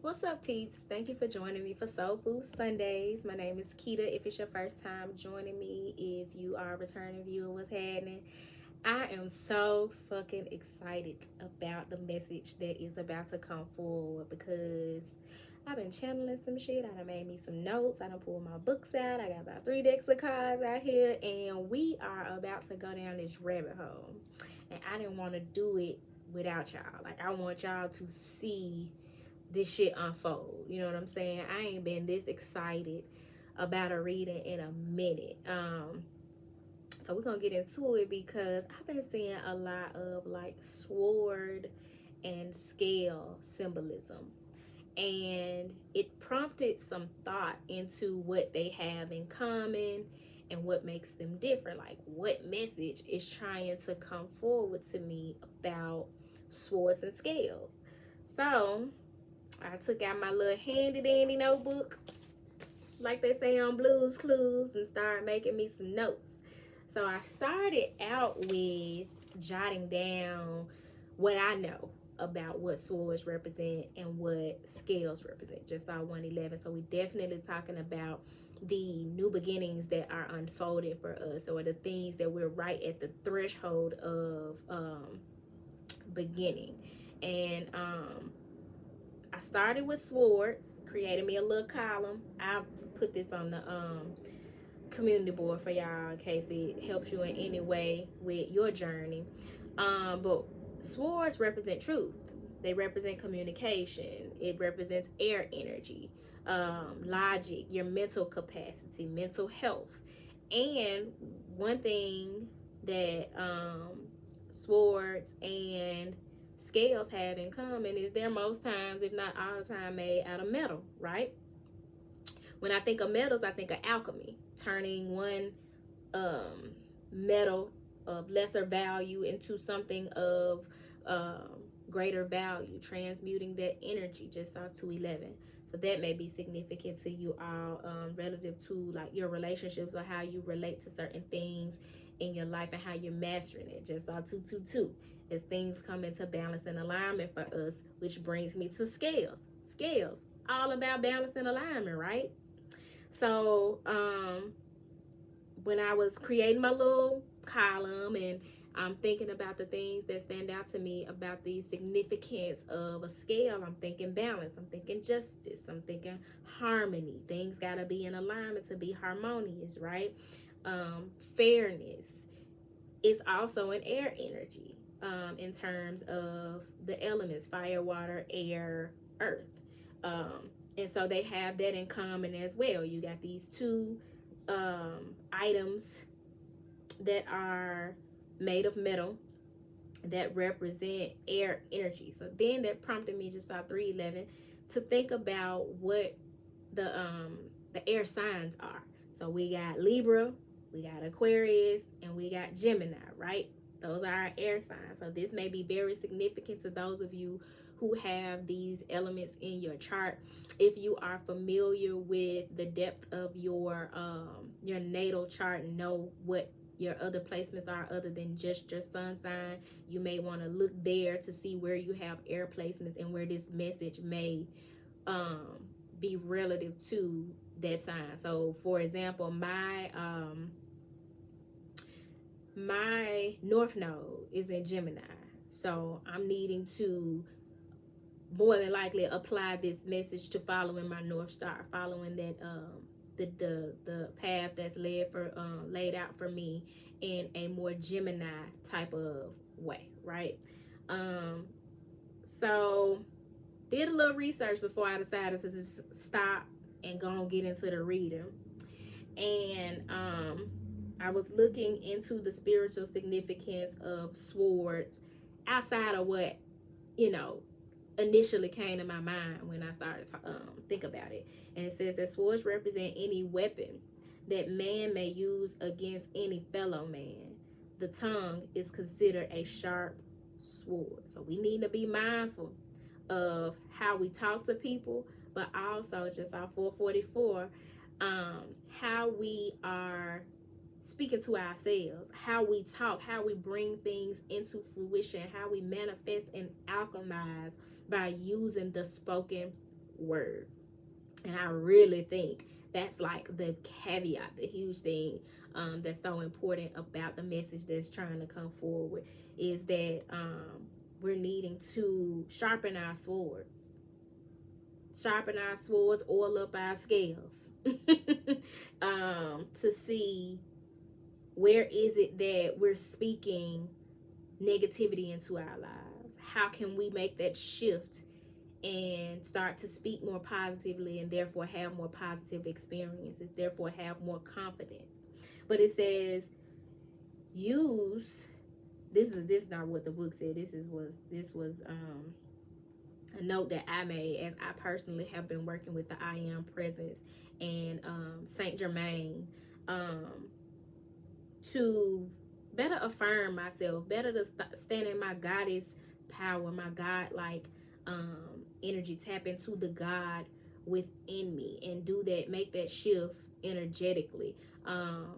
What's up, peeps? Thank you for joining me for Soul Food Sundays. My name is Keita. If it's your first time joining me, if you are a returning viewer, what's happening? I am so fucking excited about the message that is about to come forward because I've been channeling some shit. I done made me some notes. I done pulled my books out. I got about 3 decks of cards out here, and we are about to go down this rabbit hole. And I didn't want to do it without y'all. Like, I want y'all to see this shit unfold. You know what I'm saying? I ain't been this excited about a reading in a minute. So we're gonna get into it because I've been seeing a lot of like sword and scale symbolism, and it prompted some thought into what they have in common and what makes them different. Like, what message is trying to come forward to me about swords and scales? So I took out my little handy dandy notebook, like they say on Blues Clues, and started making me some notes. So I started out with jotting down what I know about what swords represent and what scales represent. Just saw 111. So we definitely talking about the new beginnings that are unfolding for us, or the things that we're right at the threshold of beginning. And I started with swords, created me a little column. I'll put this on the community board for y'all in case it helps you in any way with your journey. But swords represent truth. They represent communication. It represents air energy, logic, your mental capacity, mental health. And one thing that swords and scales have in common is they're most times, if not all the time, made out of metal, right? When I think of metals, I think of alchemy, turning one metal of lesser value into something of greater value, transmuting that energy. Just saw 211. So that may be significant to you all, relative to like your relationships or how you relate to certain things in your life and how you're mastering it. Just saw 222. As things come into balance and alignment for us, which brings me to scales. Scales, all about balance and alignment, right? So when I was creating my little column and I'm thinking about the things that stand out to me about the significance of a scale, I'm thinking balance, I'm thinking justice, I'm thinking harmony. Things got to be in alignment to be harmonious, right? Fairness is also an air energy, in terms of the elements: fire, water, air, earth. And so they have that in common as well. You got these two items that are made of metal that represent air energy. So then that prompted me, just saw 311, to think about what the air signs are. So we got Libra, we got Aquarius, and we got Gemini, right? Those are our air signs. So this may be very significant to those of you who have these elements in your chart. If you are familiar with the depth of your natal chart and know what your other placements are other than just your sun sign, you may want to look there to see where you have air placements and where this message may be relative to that sign. So for example, my North Node is in Gemini. So I'm needing to more than likely apply this message to following my North Star, following that the path that's laid out for me in a more Gemini type of way, right? So did a little research before I decided to just stop and go and get into the reading. And I was looking into the spiritual significance of swords outside of what, initially came to my mind when I started to think about it. And it says that swords represent any weapon that man may use against any fellow man. The tongue is considered a sharp sword. So we need to be mindful of how we talk to people, but also, just our 444, how we are speaking to ourselves, how we talk, how we bring things into fruition, how we manifest and alchemize by using the spoken word. And I really think that's like the caveat, the huge thing that's so important about the message that's trying to come forward is that we're needing to sharpen our swords. Sharpen our swords, oil up our scales to see where is it that we're speaking negativity into our lives. How can we make that shift and start to speak more positively and therefore have more positive experiences, therefore have more confidence. But it says use, this is not what the book said. This was a note that I made as I personally have been working with the I Am Presence and Saint Germain to better affirm myself, better to stand in my goddess power, my God like energy, tap into the God within me and do that, make that shift energetically,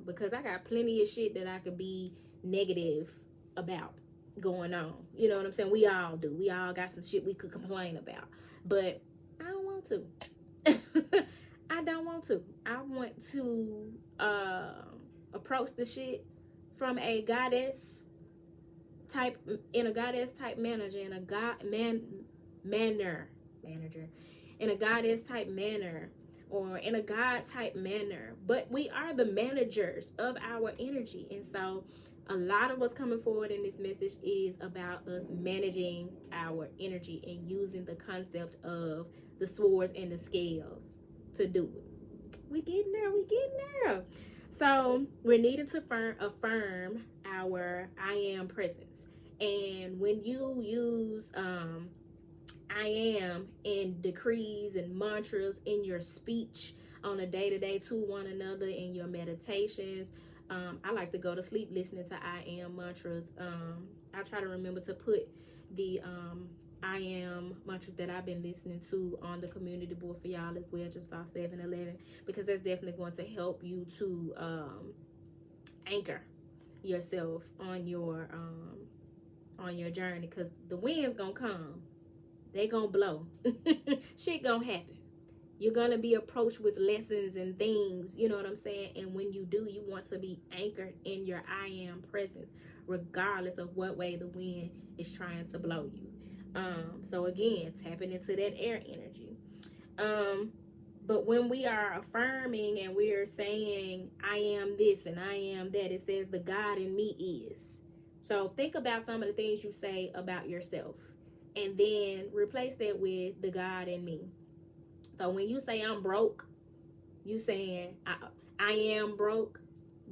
because I got plenty of shit that I could be negative about going on. You know what I'm saying? We all do. We all got some shit we could complain about, but I don't want to. I don't want to. I want to approach the shit from a goddess type, in a goddess type manager, in a manager, in a goddess type manner, or in a God type manner. But we are the managers of our energy, and so a lot of what's coming forward in this message is about us managing our energy and using the concept of the swords and the scales to do it. We getting there. So we're needing to affirm our I am presence. And when you use I am in decrees and mantras in your speech on a day-to-day to one another, in your meditations, I like to go to sleep listening to I am mantras. I try to remember to put the I am mantras that I've been listening to on the community board for y'all as well, just off 7-Eleven, because that's definitely going to help you to anchor yourself on your journey, because the wind's gonna come, they gonna blow, shit gonna happen. You're gonna be approached with lessons and things, you know what I'm saying? And when you do, you want to be anchored in your I am presence, regardless of what way the wind is trying to blow you. So again, tapping into that air energy. But when we are affirming and we are saying, I am this and I am that, it says the God in me is. So think about some of the things you say about yourself, and then replace that with the God in me. So when you say I'm broke, you saying I am broke.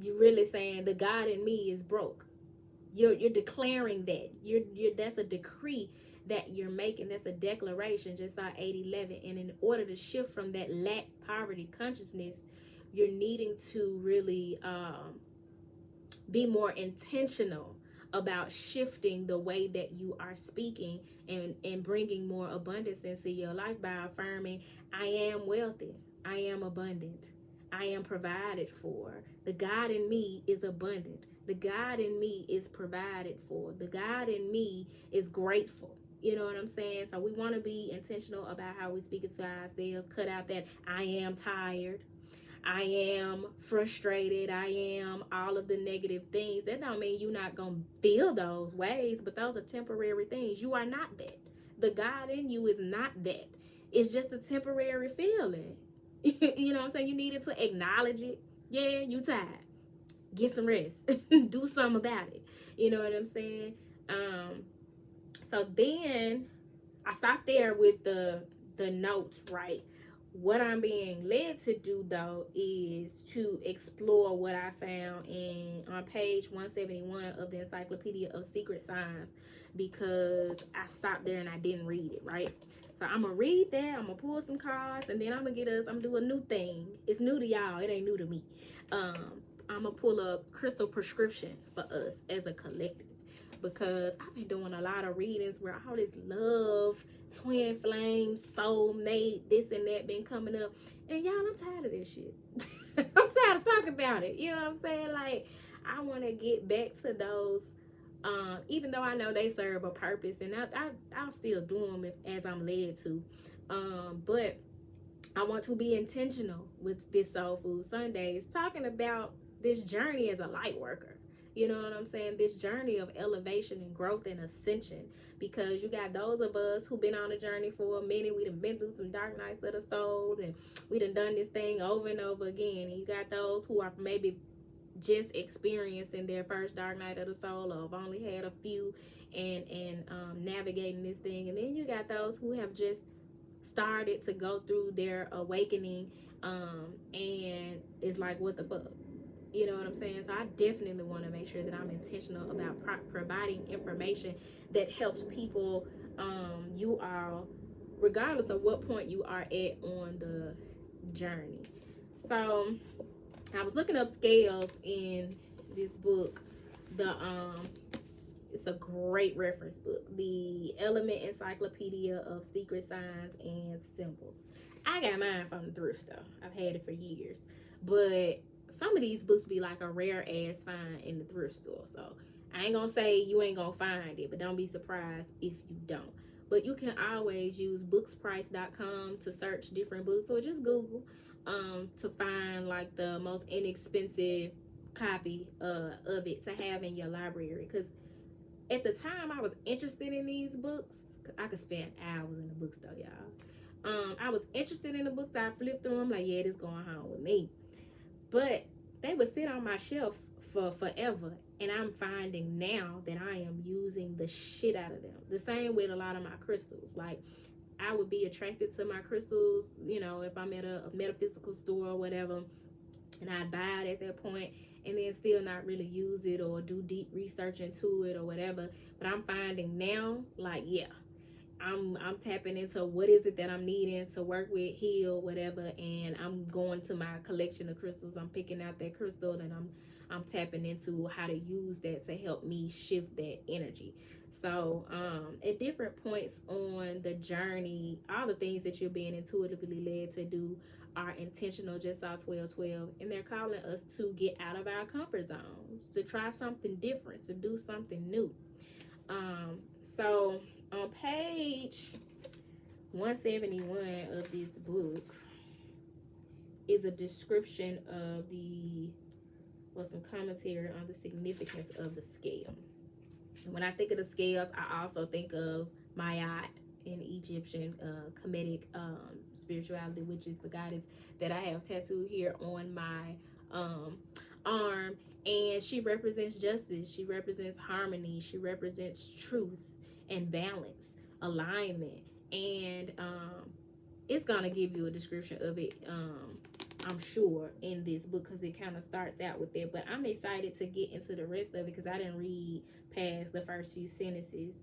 You're really saying the God in me is broke. You're declaring that. That's a decree that you're making. That's a declaration, just like 8-11. And in order to shift from that lack, poverty consciousness, you're needing to really be more intentional about shifting the way that you are speaking and bringing more abundance into your life by affirming, I am wealthy, I am abundant, I am provided for. The God in me is abundant. The God in me is provided for. The God in me is grateful. You know what I'm saying? So we want to be intentional about how we speak it to ourselves. Cut out that I am tired, I am frustrated, I am all of the negative things. That don't mean you're not going to feel those ways, but those are temporary things. You are not that. The God in you is not that. It's just a temporary feeling. You know what I'm saying? You needed to acknowledge it. Yeah, you tired. Get some rest. Do something about it. You know what I'm saying? So then I stopped there with the notes, right? What I'm being led to do, though, is to explore what I found on page 171 of the Encyclopedia of Secret Signs, because I stopped there and I didn't read it, right? So I'm going to read that. I'm going to pull some cards, and then I'm going to do a new thing. It's new to y'all. It ain't new to me. I'm going to pull a crystal prescription for us as a collective, because I've been doing a lot of readings where all this love, twin flame, soulmate, this and that been coming up. And y'all, I'm tired of this shit. I'm tired of talking about it. You know what I'm saying? Like, I want to get back to those, even though I know they serve a purpose, and I'll still do them as I'm led to. But I want to be intentional with this Soul Food Sundays, talking about this journey as a light worker. You know what I'm saying? This journey of elevation and growth and ascension. Because you got those of us who've been on a journey for a minute. We done been through some dark nights of the soul, and we done this thing over and over again. And you got those who are maybe just experiencing their first dark night of the soul, or have only had a few and navigating this thing. And then you got those who have just started to go through their awakening, and it's like, what the fuck, you know what I'm saying? So I definitely want to make sure that I'm intentional about providing information that helps people, you are, regardless of what point you are at on the journey. So I was looking up scales in this book, it's a great reference book, the Element Encyclopedia of Secret Signs and Symbols. I got mine from the thrift store. I've had it for years. But some of these books be like a rare ass find in the thrift store. So I ain't gonna say you ain't gonna find it, but don't be surprised if you don't. But you can always use booksprice.com to search different books, or just Google to find like the most inexpensive copy of it to have in your library. Because at the time I was interested in these books, I could spend hours in the bookstore, y'all. I was interested in the books. I flipped through them like, yeah, this going home with me. But they would sit on my shelf for forever. And I'm finding now that I am using the shit out of them. The same with a lot of my crystals. Like, I would be attracted to my crystals, you know, if I'm at a metaphysical store or whatever, and I'd buy it at that point, and then still not really use it or do deep research into it or whatever. But I'm finding now, like, yeah, I'm tapping into what is it that I'm needing to work with, heal, whatever, and I'm going to my collection of crystals. I'm picking out that crystal, and I'm tapping into how to use that to help me shift that energy. So at different points on the journey, all the things that you're being intuitively led to do are intentional, just saw 1212, and they're calling us to get out of our comfort zones, to try something different, to do something new. So on page 171 of this book is a description of some commentary on the significance of the scale. And when I think of the scales, I also think of Mayat in Egyptian Kemetic spirituality, which is the goddess that I have tattooed here on my arm. And she represents justice. She represents harmony. She represents truth and balance, alignment. And it's going to give you a description of it, I'm sure, in this book, because it kind of starts out with it. But I'm excited to get into the rest of it because I didn't read past the first few sentences.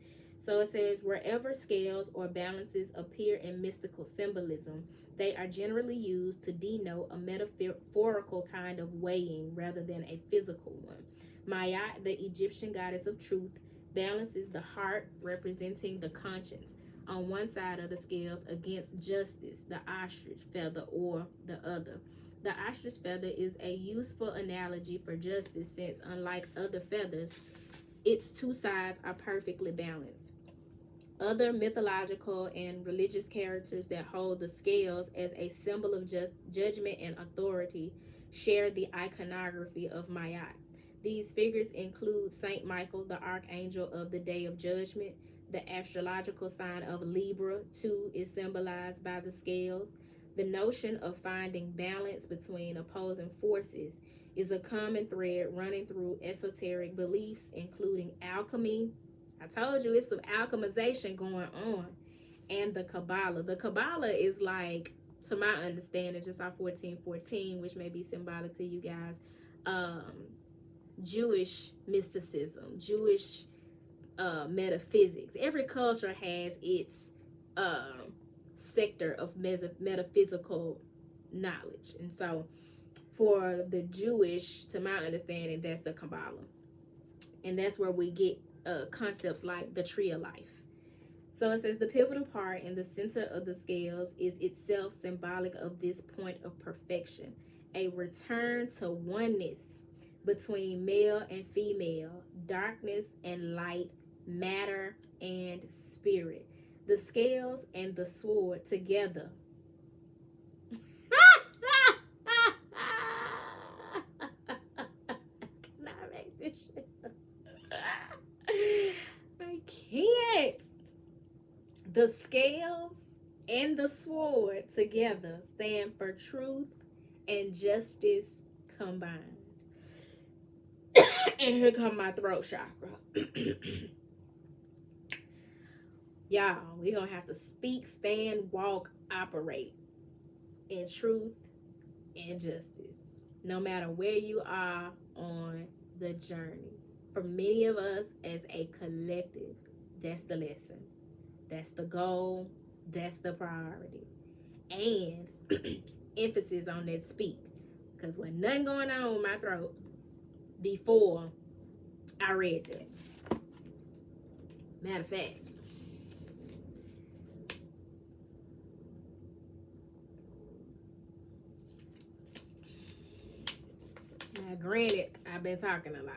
So it says, wherever scales or balances appear in mystical symbolism, they are generally used to denote a metaphorical kind of weighing rather than a physical one. Mayat, the Egyptian goddess of truth, balances the heart, representing the conscience, on one side of the scales against justice, the ostrich feather, or the other. The ostrich feather is a useful analogy for justice since, unlike other feathers, its two sides are perfectly balanced. Other mythological and religious characters that hold the scales as a symbol of just judgment and authority share the iconography of Mayat. These figures include Saint Michael, the archangel of the Day of Judgment. The astrological sign of Libra, too, is symbolized by the scales. The notion of finding balance between opposing forces is a common thread running through esoteric beliefs, including alchemy. I told you it's some alchemization going on. And the Kabbalah. The Kabbalah is like, to my understanding, just off 1414, which may be symbolic to you guys, Jewish mysticism, Jewish metaphysics. Every culture has its sector of metaphysical knowledge. And so for the Jewish, to my understanding, that's the Kabbalah. And that's where we get concepts like the tree of life. So it says the pivotal part in the center of the scales is itself symbolic of this point of perfection, a return to oneness between male and female, darkness and light, matter and spirit. The scales and the sword together. Can I make this shit up? I can't. The scales and the sword together stand for truth and justice combined. And here come my throat chakra. Y'all, we're going to have to speak, stand, walk, operate in truth and justice, no matter where you are on the journey. For many of us as a collective, that's the lesson. That's the goal. That's the priority. And emphasis on that speak. Because when nothing going on with my throat before I read that. Matter of fact, now granted, I've been talking a lot.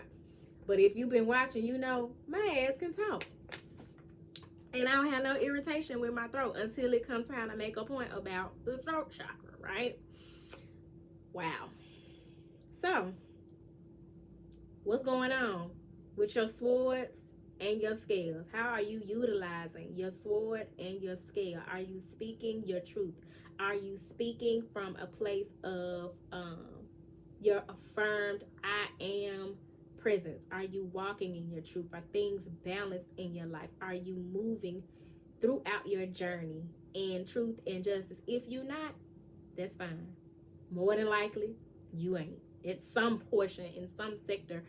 But if you've been watching, you know my ass can talk. And I don't have no irritation with my throat until it comes time to make a point about the throat chakra, right? Wow. So, what's going on with your swords and your scales? How are you utilizing your sword and your scale? Are you speaking your truth? Are you speaking from a place of your affirmed I am presence? Are you walking in your truth? Are things balanced in your life? Are you moving throughout your journey in truth and justice? If you're not, that's fine. More than likely, you ain't. It's some portion in some sector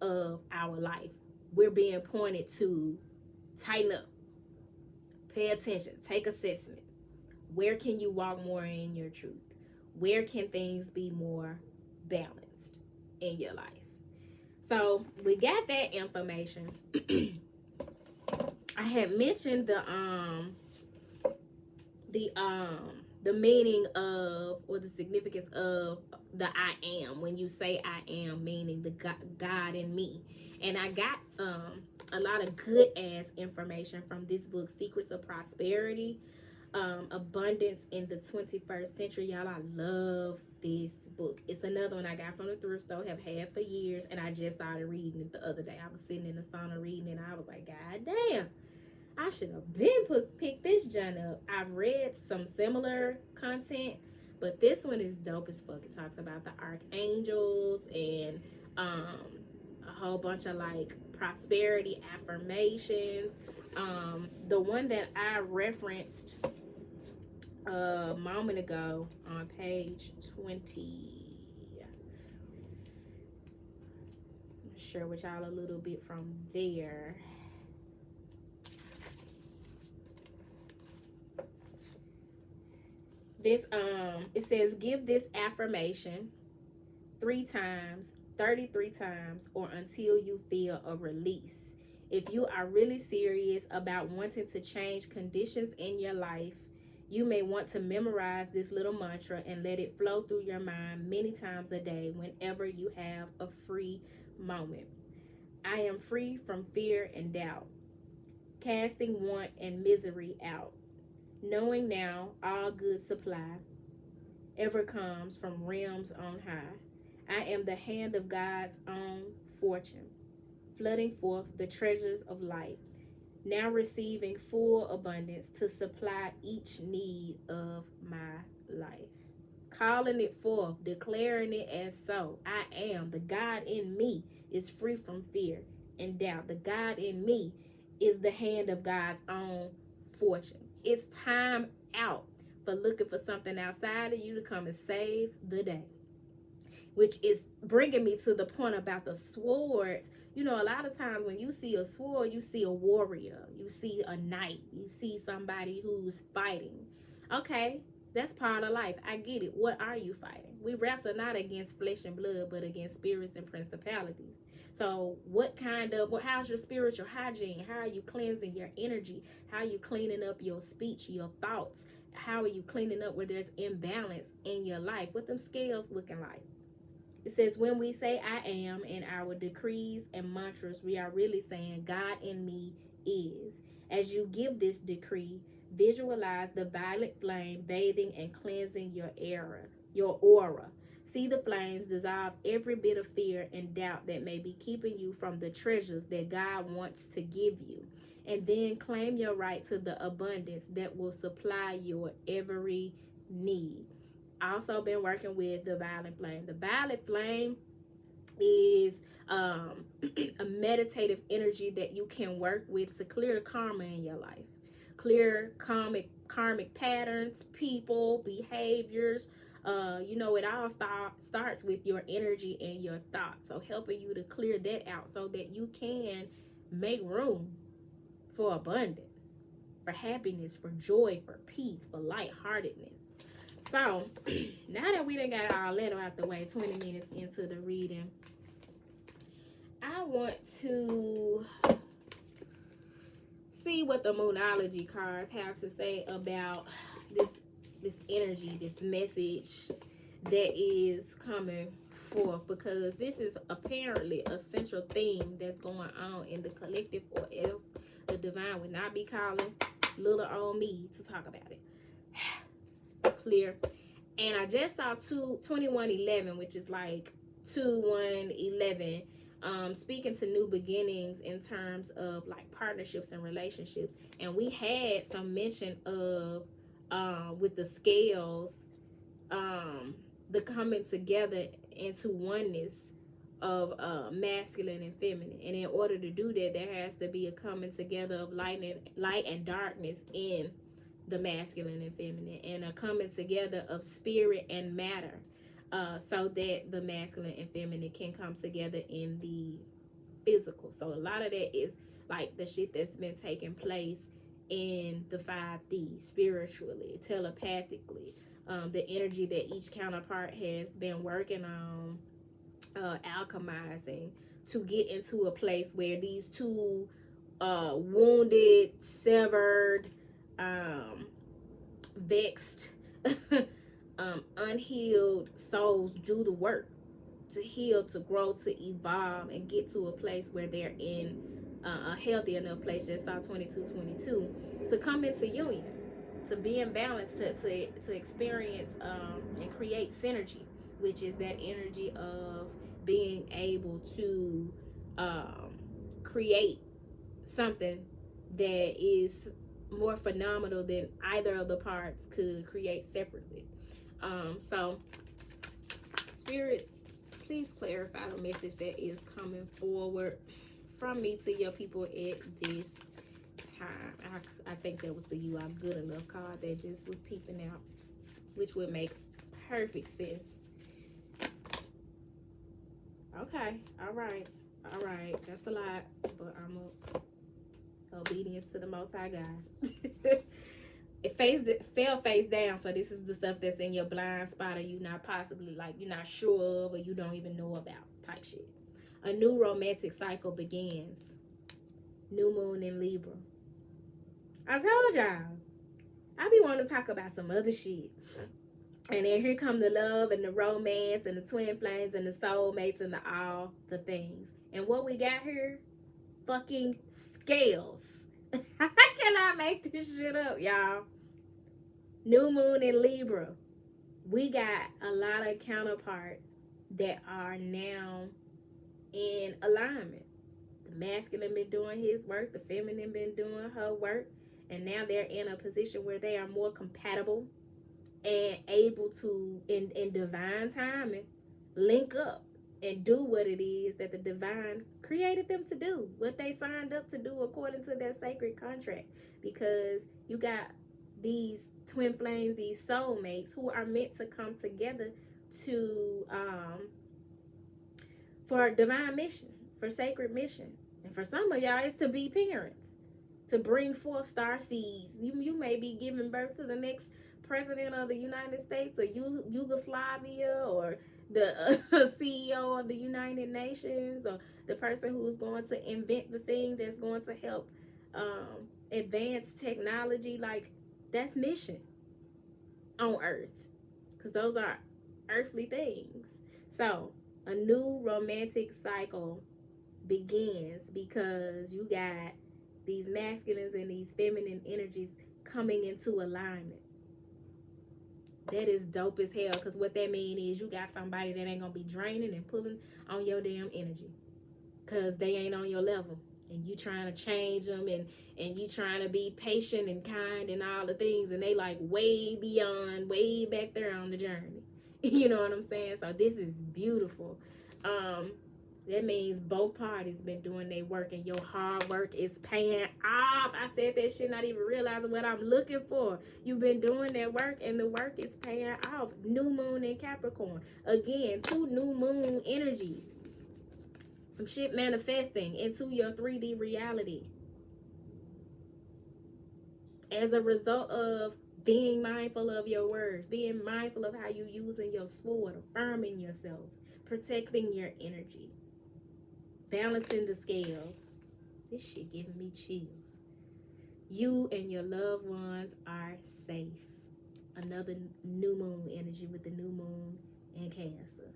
of our life. We're being pointed to tighten up, pay attention, take assessment. Where can you walk more in your truth? Where can things be more balanced in your life? So we got that information. I had mentioned the meaning of, or the significance of, the I am. When you say I am, meaning the God in me. And I got a lot of good ass information from this book, Secrets of Prosperity, Abundance in the 21st Century. Y'all, I love this book. It's another one I got from the thrift store, have had for years, and I just started reading it the other day. I was sitting in the sauna reading it, and I was like, God damn, I should have been picked this junk up. I've read some similar content, but this one is dope as fuck. It talks about the archangels and a whole bunch of like prosperity affirmations. The one that I referenced a moment ago on page 20. I'll share with y'all a little bit from there. This it says, give this affirmation 3 times, 33 times, or until you feel a release. If you are really serious about wanting to change conditions in your life, you may want to memorize this little mantra and let it flow through your mind many times a day whenever you have a free moment. I am free from fear and doubt, casting want and misery out. Knowing now all good supply ever comes from realms on high. I am the hand of God's own fortune, flooding forth the treasures of life, now receiving full abundance to supply each need of my life. Calling it forth, declaring it as so. I am. The God in me is free from fear and doubt. The God in me is the hand of God's own fortune. It's time out for looking for something outside of you to come and save the day. Which is bringing me to the point about the swords. You know, a lot of times when you see a sword, you see a warrior. You see a knight. You see somebody who's fighting. Okay, that's part of life. I get it. What are you fighting? We wrestle not against flesh and blood, but against spirits and principalities. So how's your spiritual hygiene? How are you cleansing your energy? How are you cleaning up your speech, your thoughts? How are you cleaning up where there's imbalance in your life? What them scales looking like? It says, when we say I am in our decrees and mantras, we are really saying God in me is. As you give this decree, visualize the violet flame bathing and cleansing your aura. See the flames dissolve every bit of fear and doubt that may be keeping you from the treasures that God wants to give you. And then claim your right to the abundance that will supply your every need. Also been working with the violet flame. The violet flame is a meditative energy that you can work with to clear the karma in your life. Clear karmic patterns, people, behaviors. It all starts with your energy and your thoughts. So helping you to clear that out so that you can make room for abundance, for happiness, for joy, for peace, for lightheartedness. So now that we done got all that out the way, 20 minutes into the reading, I want to see what the Moonology cards have to say about this energy, this message that is coming forth, because this is apparently a central theme that's going on in the collective, or else the divine would not be calling little old me to talk about it. Clear. And I just saw 2111, which is like 2111, speaking to new beginnings in terms of like partnerships and relationships. And we had some mention of with the scales, the coming together into oneness of masculine and feminine. And in order to do that, there has to be a coming together of light and darkness in the masculine and feminine, and a coming together of spirit and matter, so that the masculine and feminine can come together in the physical. So a lot of that is like the shit that's been taking place in the 5D, spiritually, telepathically, the energy that each counterpart has been working on, alchemizing, to get into a place where these two wounded, severed, vexed, unhealed souls do the work to heal, to grow, to evolve, and get to a place where they're in a healthy enough place. Just saw 2222, to come into union, to be in balance, to experience and create synergy, which is that energy of being able to create something that is more phenomenal than either of the parts could create separately. So Spirit, please clarify the message that is coming forward from me to your people at this time. I think that was the "You Are Good Enough" card that just was peeping out, which would make perfect sense. Okay, all right, that's a lot, but I'm obedience to the Most High God. It fell face down, so this is the stuff that's in your blind spot, or you not possibly, like, you're not sure of, or you don't even know about type shit. A new romantic cycle begins. New moon in Libra. I told y'all, I be wanting to talk about some other shit. And then here come the love and the romance and the twin flames and the soulmates and all the things. And what we got here? Fucking scales. I cannot make this shit up, y'all. New moon in Libra. We got a lot of counterparts that are now in alignment. The masculine been doing his work, the feminine been doing her work, and now they're in a position where they are more compatible and able to, in divine timing, link up and do what it is that the divine created them to do, what they signed up to do according to their sacred contract. Because you got these twin flames, these soulmates, who are meant to come together to for a divine mission, for sacred mission. And for some of y'all, it's to be parents, to bring forth star seeds. You may be giving birth to the next president of the United States, or Yugoslavia, or the CEO of the United Nations, or the person who's going to invent the thing that's going to help advance technology. Like, that's mission on earth, because those are earthly things. So a new romantic cycle begins because you got These masculines and these feminine energies coming into alignment. That is dope as hell, because what that mean is you got somebody that ain't gonna be draining and pulling on your damn energy, because they ain't on your level, and you trying to change them, and you trying to be patient and kind and all the things, and they like way beyond, way back there on the journey. You know what I'm saying? So this is beautiful. That means both parties been doing their work, and your hard work is paying off. I said that shit not even realizing what I'm looking for. You've been doing that work, and the work is paying off. New moon in Capricorn. Again, 2 new moon energies. Some shit manifesting into your 3D reality. As a result of being mindful of your words, being mindful of how you using your sword, affirming yourself, protecting your energy. Balancing the scales. This shit giving me chills. You and your loved ones are safe. Another new moon energy with the new moon in Cancer.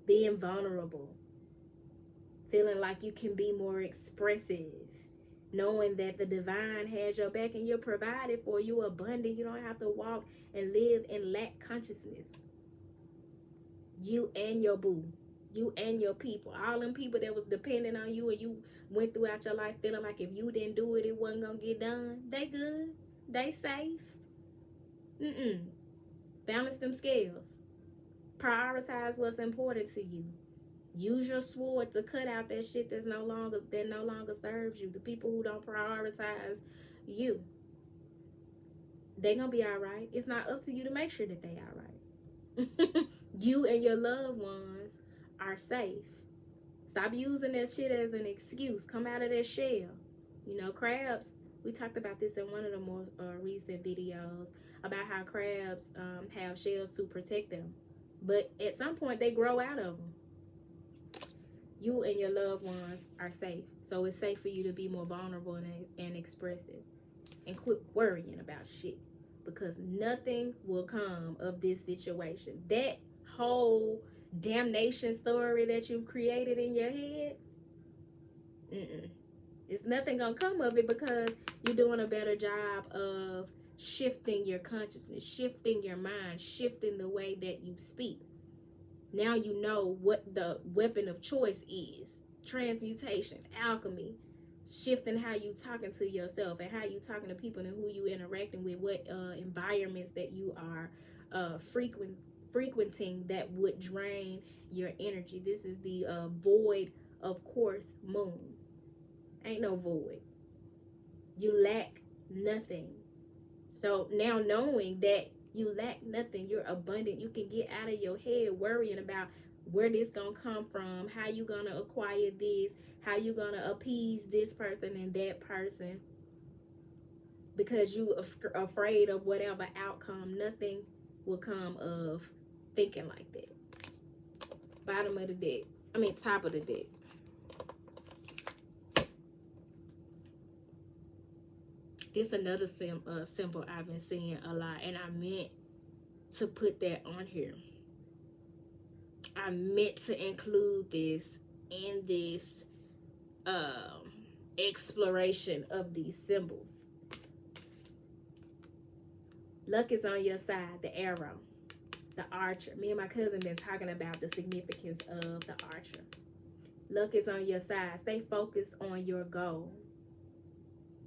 Being vulnerable. Feeling like you can be more expressive. Knowing that the divine has your back and you're provided for. You're abundant. You don't have to walk and live in lack consciousness. You and your boo. You and your people, all them people that was dependent on you, and you went throughout your life feeling like if you didn't do it, it wasn't gonna get done. They good. They safe. Balance them scales. Prioritize what's important to you. Use your sword to cut out that shit that no longer serves you. The people who don't prioritize you. They gonna be all right. It's not up to you to make sure that they all right. You and your loved ones are safe. Stop using that shit as an excuse. Come out of that shell. You know, crabs, we talked about this in one of the more recent videos about how crabs have shells to protect them. But at some point, they grow out of them. You and your loved ones are safe. So it's safe for you to be more vulnerable and expressive. And quit worrying about shit. Because nothing will come of this situation. That whole damnation story that you've created in your head, it's nothing gonna come of it, because you're doing a better job of shifting your consciousness, shifting your mind, shifting the way that you speak. Now you know what the weapon of choice is. Transmutation, alchemy, shifting how you talking to yourself and how you talking to people and who you interacting with, what environments that you are frequenting that would drain your energy. This is the void of course moon. Ain't no void. You lack nothing. So now knowing that you lack nothing, you're abundant, you can get out of your head worrying about where this gonna come from, how you gonna acquire this, how you gonna appease this person and that person, because you are afraid of whatever outcome. Nothing will come of thinking like that. Bottom of the deck. Top of the deck. This another symbol I've been seeing a lot, and I meant to put that on here. I meant to include this in this exploration of these symbols. Luck is on your side. The arrow. The archer. Me and my cousin been talking about the significance of the archer. Luck is on your side. Stay focused on your goal.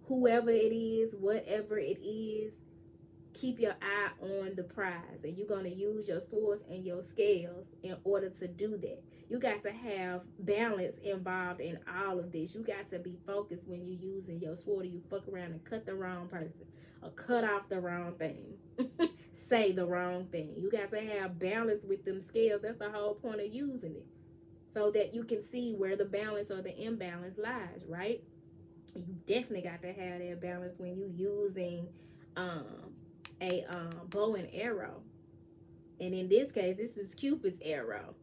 Whoever it is, whatever it is, keep your eye on the prize. And you're going to use your swords and your scales in order to do that. You got to have balance involved in all of this. You got to be focused when you're using your sword, or you fuck around and cut the wrong person, or cut off the wrong thing. Say the wrong thing. You got to have balance with them scales. That's the whole point of using it. So that you can see where the balance or the imbalance lies, right? You definitely got to have that balance when you're using a bow and arrow. And in this case, this is Cupid's arrow.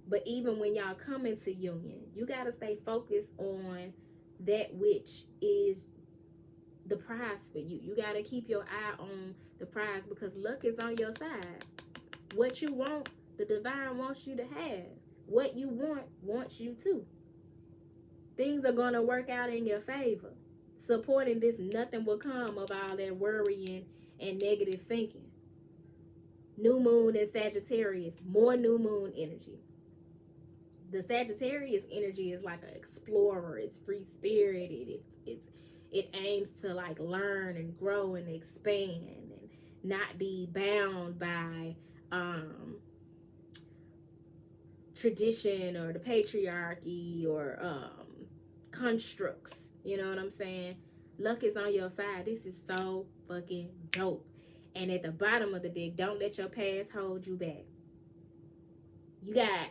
But even when y'all come into union, you got to stay focused on that which is the prize for you. You got to keep your eye on the prize, because luck is on your side. What you want, the divine wants you to have. What you want, wants you to. things are going to work out in your favor. Supporting this, nothing will come of all that worrying and negative thinking. New moon in Sagittarius, more new moon energy. The Sagittarius energy is like an explorer. It's free spirited. It aims to like learn and grow and expand and not be bound by tradition or the patriarchy or constructs. You know what I'm saying? Luck is on your side. This is so fucking dope. And at the bottom of the deck, don't let your past hold you back. You got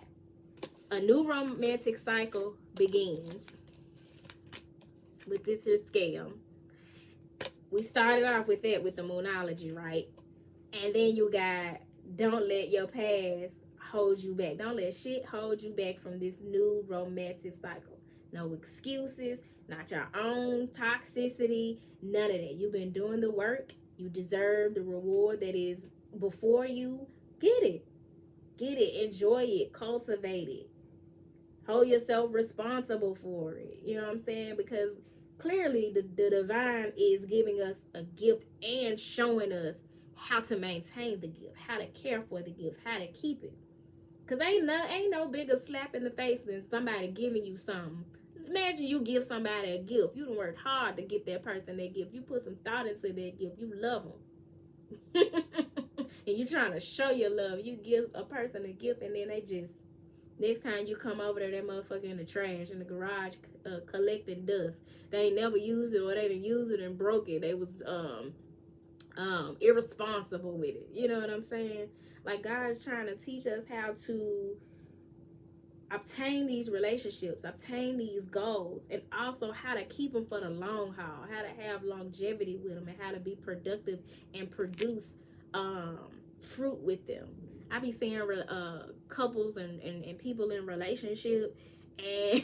a new romantic cycle begins with this here scale. We started off with that with the moonology, right? And then you got don't let your past hold you back. Don't let shit hold you back from this new romantic cycle. No excuses, not your own toxicity, none of that. You've been doing the work. You deserve the reward that is before you. Get it. Get it. Enjoy it. Cultivate it. Hold yourself responsible for it. You know what I'm saying? Because clearly the divine is giving us a gift and showing us how to maintain the gift, how to care for the gift, how to keep it. Because ain't no bigger slap in the face than somebody giving you something. Imagine you give somebody a gift. You done worked hard to get that person that gift. You put some thought into that gift. You love them. And you trying to show your love. You give a person a gift and then they just, next time you come over there, that motherfucker in the trash, in the garage, collecting dust. They ain't never used it, or they didn't use it and broke it. They was irresponsible with it. You know what I'm saying? Like, God's trying to teach us how to obtain these relationships, obtain these goals, and also how to keep them for the long haul, how to have longevity with them, and how to be productive and produce fruit with them. I be seeing couples and people in relationship, and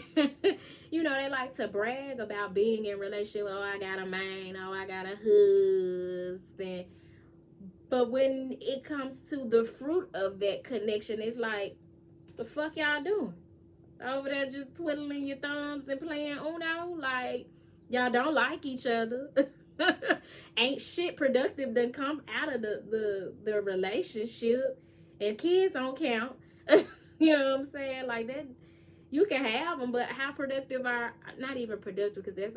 you know, they like to brag about being in relationship. Oh, I got a man. Oh, I got a husband. But when it comes to the fruit of that connection, it's like, the fuck y'all doing? Over there just twiddling your thumbs and playing Uno? Like, y'all don't like each other. Ain't shit productive done come out of the relationship. And kids don't count. You know what I'm saying? Like, that, you can have them, but how productive are, not even productive, because that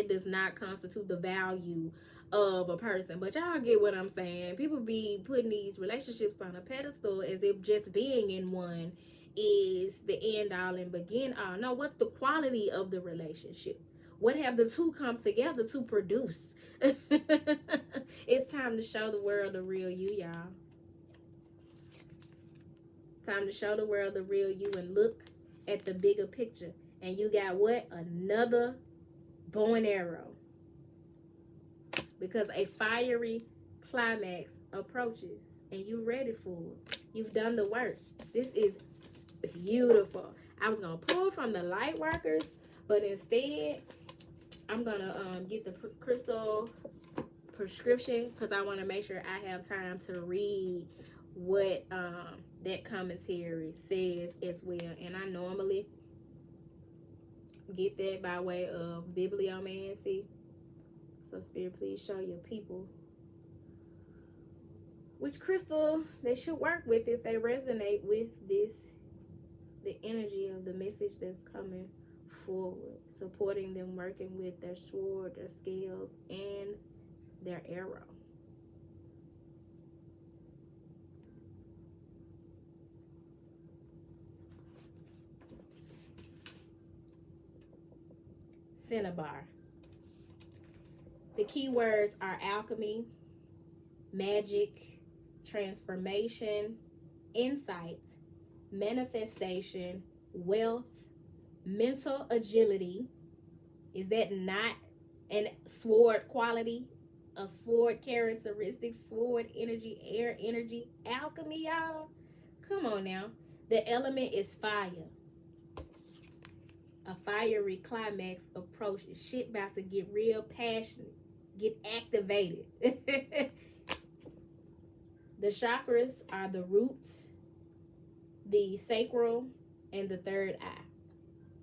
does not constitute the value of a person. But y'all get what I'm saying. People be putting these relationships on a pedestal as if just being in one is the end all and begin all. No, what's the quality of the relationship? What have the two come together to produce? It's time to show the world the real you, y'all. Time to show the world the real you and look at the bigger picture. And you got what? Another bow and arrow. Because a fiery climax approaches and you're ready for it. You've done the work. This is beautiful. I was going to pull from the light workers, but instead I'm going to get the crystal prescription because I want to make sure I have time to read what that commentary says as well. And I normally get that by way of bibliomancy. So Spirit, please show your people which crystal they should work with if they resonate with this, the energy of the message that's coming forward, supporting them working with their sword, their scales, and their arrow. Cinnabar. The key words are alchemy, magic, transformation, insight, manifestation, wealth, mental agility. Is that not an sword quality? A sword characteristic, sword energy, air energy, alchemy, y'all? Come on now. The element is fire. A fiery climax approaches. Shit about to get real passionate. Get activated. The chakras are the roots, the sacral, and the third eye.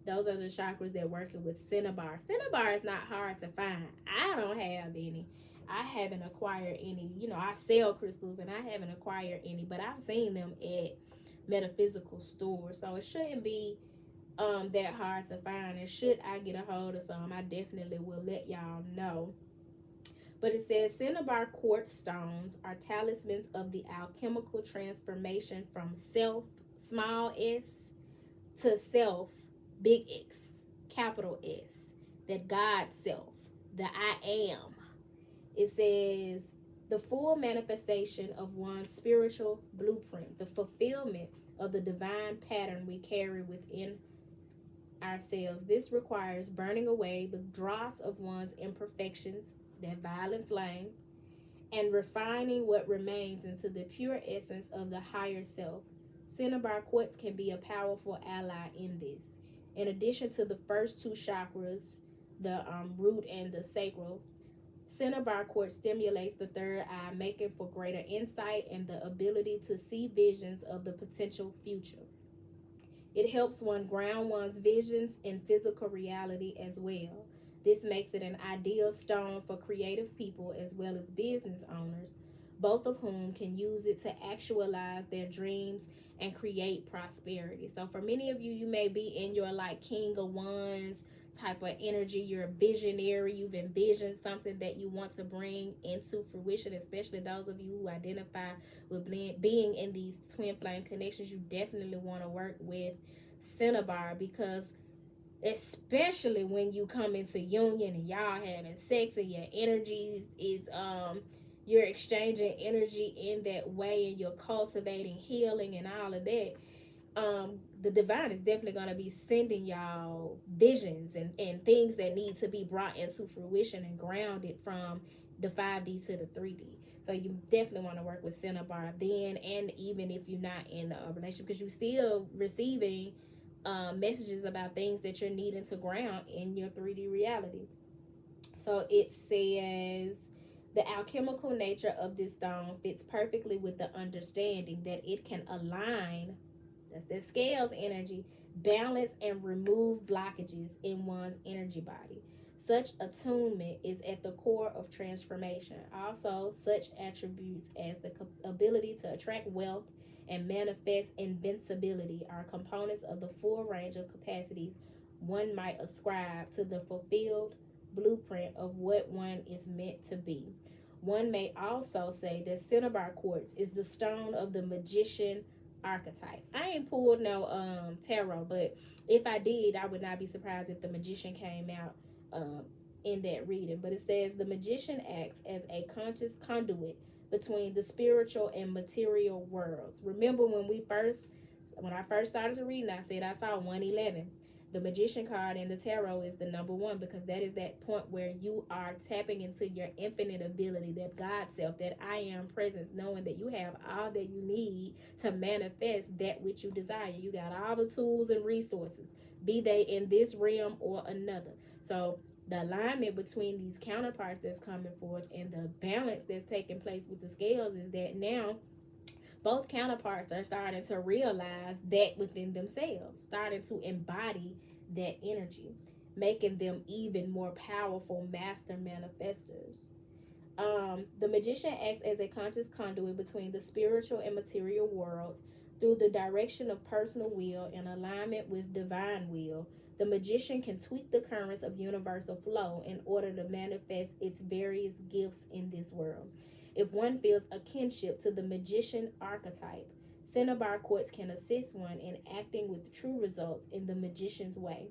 Those are the chakras that working with cinnabar. Cinnabar is not hard to find. I don't have any. I haven't acquired any. You know, I sell crystals and I haven't acquired any, but I've seen them at metaphysical stores. So it shouldn't be that hard to find. And should I get a hold of some, I definitely will let y'all know. But it says cinnabar quartz stones are talismans of the alchemical transformation from self, small s, to self, big X, capital S, that God self, the I am. It says the full manifestation of one's spiritual blueprint, the fulfillment of the divine pattern we carry within ourselves. This requires burning away the dross of one's imperfections, that violent flame, and refining what remains into the pure essence of the higher self. Cinnabar quartz can be a powerful ally in this. In addition to the first two chakras, the root and the sacral, cinnabar quartz stimulates the third eye, making for greater insight and the ability to see visions of the potential future. It helps one ground one's visions in physical reality as well. This makes it an ideal stone for creative people as well as business owners, both of whom can use it to actualize their dreams and create prosperity. So for many of you, you may be in your like King of Wands type of energy. You're a visionary. You've envisioned something that you want to bring into fruition, especially those of you who identify with being in these twin flame connections. You definitely want to work with cinnabar, because especially when you come into union and y'all having sex and your energies is you're exchanging energy in that way and you're cultivating healing and all of that, the divine is definitely going to be sending y'all visions and things that need to be brought into fruition and grounded from the 5D to the 3D. So you definitely want to work with cinnabar then, and even if you're not in a relationship, because you're still receiving messages about things that you're needing to ground in your 3D reality. So it says the alchemical nature of this stone fits perfectly with the understanding that it can align, that's that scales energy, balance and remove blockages in one's energy body. Such attunement is at the core of transformation. Also, such attributes as the ability to attract wealth and manifest invincibility are components of the full range of capacities one might ascribe to the fulfilled blueprint of what one is meant to be. One may also say that cinnabar quartz is the stone of the magician archetype. I ain't pulled no tarot, but if I did, I would not be surprised if the magician came out in that reading. But it says the magician acts as a conscious conduit between the spiritual and material worlds. Remember when I first started to read, I said I saw 111. The magician card in the tarot is the number one, because that is that point where you are tapping into your infinite ability, that God self, that I am presence, knowing that you have all that you need to manifest that which you desire. You got all the tools and resources, be they in this realm or another. So the alignment between these counterparts that's coming forth and the balance that's taking place with the scales is that now both counterparts are starting to realize that within themselves, starting to embody that energy, making them even more powerful master manifestors. The magician acts as a conscious conduit between the spiritual and material worlds through the direction of personal will and alignment with divine will. The magician can tweak the currents of universal flow in order to manifest its various gifts in this world. If one feels a kinship to the magician archetype, cinnabar quartz can assist one in acting with true results in the magician's way.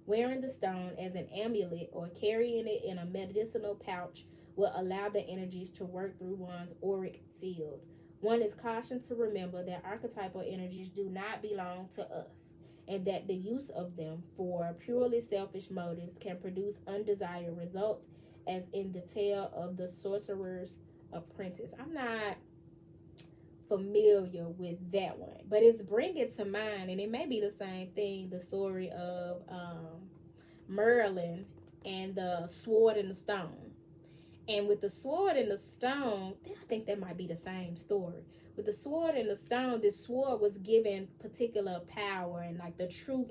Wearing the stone as an amulet or carrying it in a medicinal pouch will allow the energies to work through one's auric field. One is cautioned to remember that archetypal energies do not belong to us, and that the use of them for purely selfish motives can produce undesired results, as in the tale of the sorcerer's apprentice. I'm not familiar with that one, but it's bringing to mind, and it may be the same thing, the story of Merlin and the sword and the stone. And with the sword and the stone, I think that might be the same story. With the sword and the stone, this sword was given particular power, and like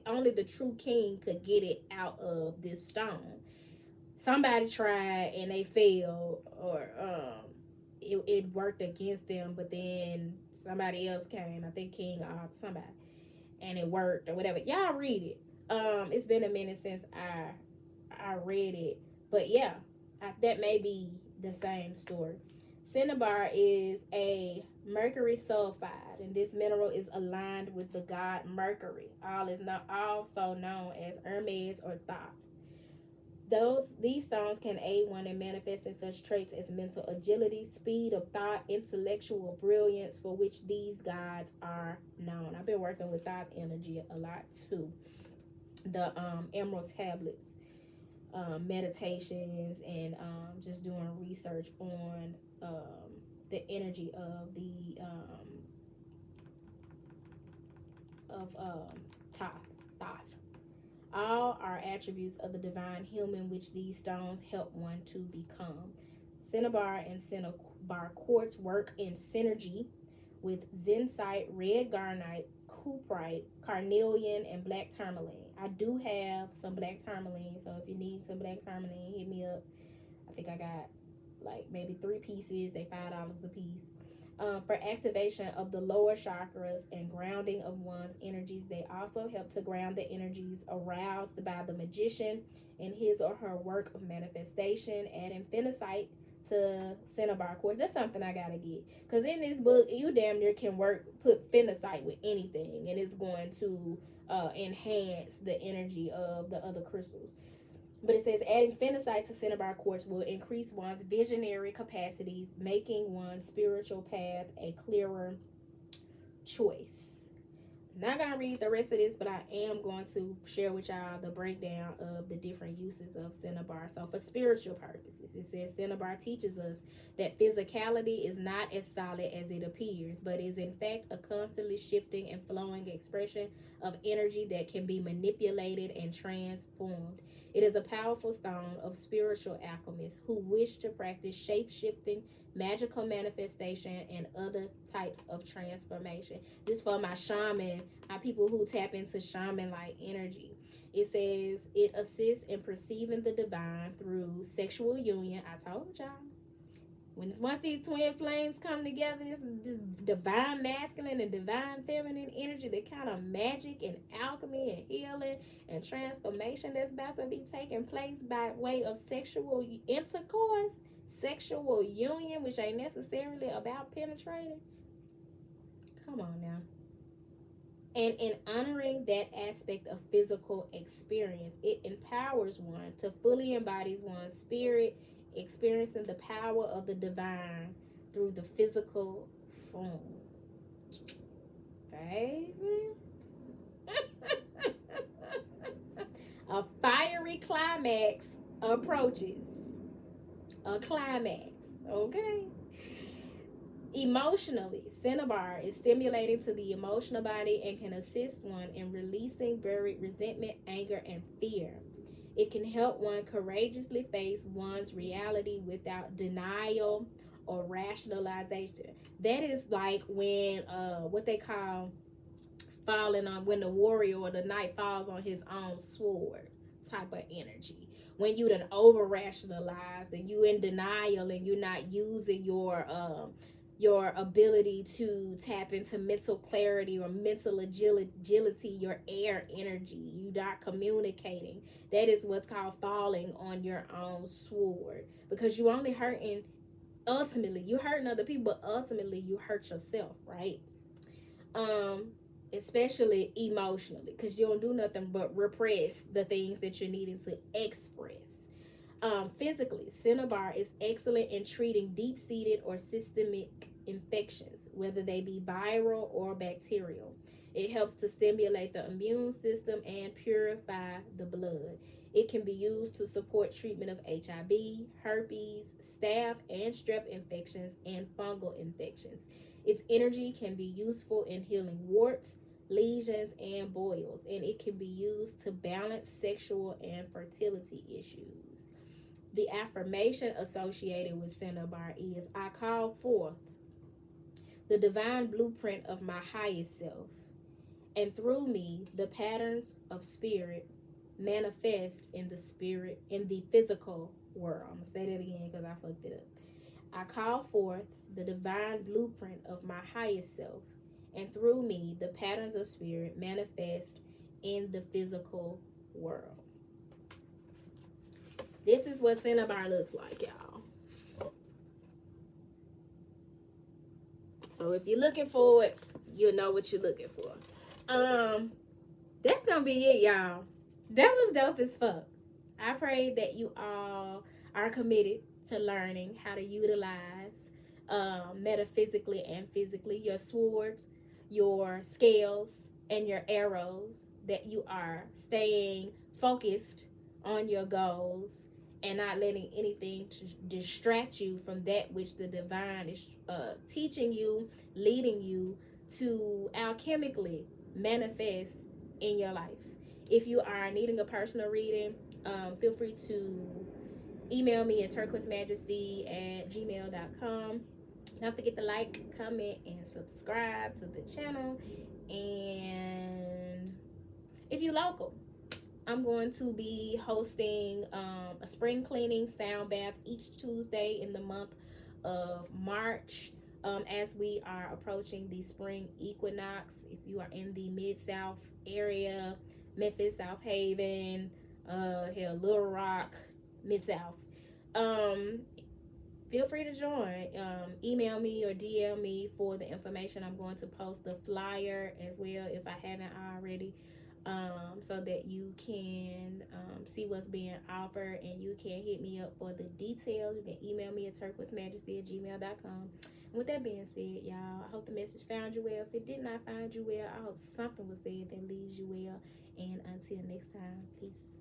only the true king could get it out of this stone. Somebody tried and they failed, or it worked against them, but then somebody else came, I think King or somebody, and it worked or whatever. Y'all read it. It's been a minute since I read it, but yeah, that may be the same story. Cinnabar is a mercury sulfide, and this mineral is aligned with the god Mercury. All is not also known as Hermes or Thoth. These stones can aid one in manifesting such traits as mental agility, speed of thought, intellectual brilliance, for which these gods are known. I've been working with thought energy a lot too. The emerald tablets, meditations, and just doing research on the energy of the Thoth. All are attributes of the divine human, which these stones help one to become. Cinnabar and cinnabar quartz work in synergy with zincite, red garnet, cuprite, carnelian, and black tourmaline. I do have some black tourmaline, so if you need some black tourmaline, hit me up. I think I got like maybe 3 pieces. They $5 a piece. For activation of the lower chakras and grounding of one's energies. They also help to ground the energies aroused by the magician in his or her work of manifestation. Adding phenacite to cinnabar quartz. That's something I gotta get, because in this book you damn near can put phenacite with anything, and it's going to enhance the energy of the other crystals. But it says adding phenacite to cinnabar quartz will increase one's visionary capacities, making one's spiritual path a clearer choice. I'm not going to read the rest of this, but I am going to share with y'all the breakdown of the different uses of cinnabar. So for spiritual purposes, it says cinnabar teaches us that physicality is not as solid as it appears, but is in fact a constantly shifting and flowing expression of energy that can be manipulated and transformed. It is a powerful stone of spiritual alchemists who wish to practice shape-shifting, magical manifestation, and other types of transformation. This for my shaman, my people who tap into shaman-like energy. It says it assists in perceiving the divine through sexual union. I told y'all. Once these twin flames come together, this divine masculine and divine feminine energy, the kind of magic and alchemy and healing and transformation that's about to be taking place by way of sexual intercourse, sexual union, which ain't necessarily about penetrating. Come on now. And in honoring that aspect of physical experience, it empowers one to fully embody one's spirit, experiencing the power of the divine through the physical form. Baby. A fiery climax approaches. A climax, okay? Emotionally, cinnabar is stimulating to the emotional body and can assist one in releasing buried resentment, anger, and fear. It can help one courageously face one's reality without denial or rationalization. That is like when what they call falling on, when the warrior or the knight falls on his own sword type of energy. When you done over rationalize and you in denial and you're not using your ability to tap into mental clarity or mental agility, your air energy, you not communicating. That is what's called falling on your own sword, because you only hurting, ultimately you hurting other people, but ultimately you hurt yourself, right? Especially emotionally, because you don't do nothing but repress the things that you're needing to express. Physically, cinnabar is excellent in treating deep-seated or systemic infections, whether they be viral or bacterial. It helps to stimulate the immune system and purify the blood. It can be used to support treatment of HIV, herpes, staph and strep infections, and fungal infections. Its energy can be useful in healing warts, lesions, and boils, and it can be used to balance sexual and fertility issues. The affirmation associated with Cinnabar is, I call forth the divine blueprint of my highest self, and through me, the patterns of spirit manifest in the physical world. I'm gonna say that again because I fucked it up. I call forth the divine blueprint of my highest self, and through me, the patterns of spirit manifest in the physical world. This is what Cinnabar looks like, y'all. So if you're looking for it, you'll know what you're looking for. That's gonna be it, y'all. That was dope as fuck. I pray that you all are committed to learning how to utilize metaphysically and physically your swords, your scales, and your arrows, that you are staying focused on your goals and not letting anything to distract you from that which the divine is teaching you, leading you to alchemically manifest in your life. If you are needing a personal reading, feel free to email me at turquoisemajesty@gmail.com. Don't forget to like, comment, and subscribe to the channel. And if you're local, I'm going to be hosting a spring cleaning sound bath each Tuesday in the month of March, as we are approaching the spring equinox. If you are in the Mid-South area, Memphis, South Haven, Little Rock, Mid-South, feel free to join. Email me or DM me for the information. I'm going to post the flyer as well if I haven't already, so that you can see what's being offered, and you can hit me up for the details. You can email me at turquoisemajesty@gmail.com. And with that being said, y'all, I hope the message found you well. If it did not find you well, I hope something was said that leaves you well. And until next time, peace.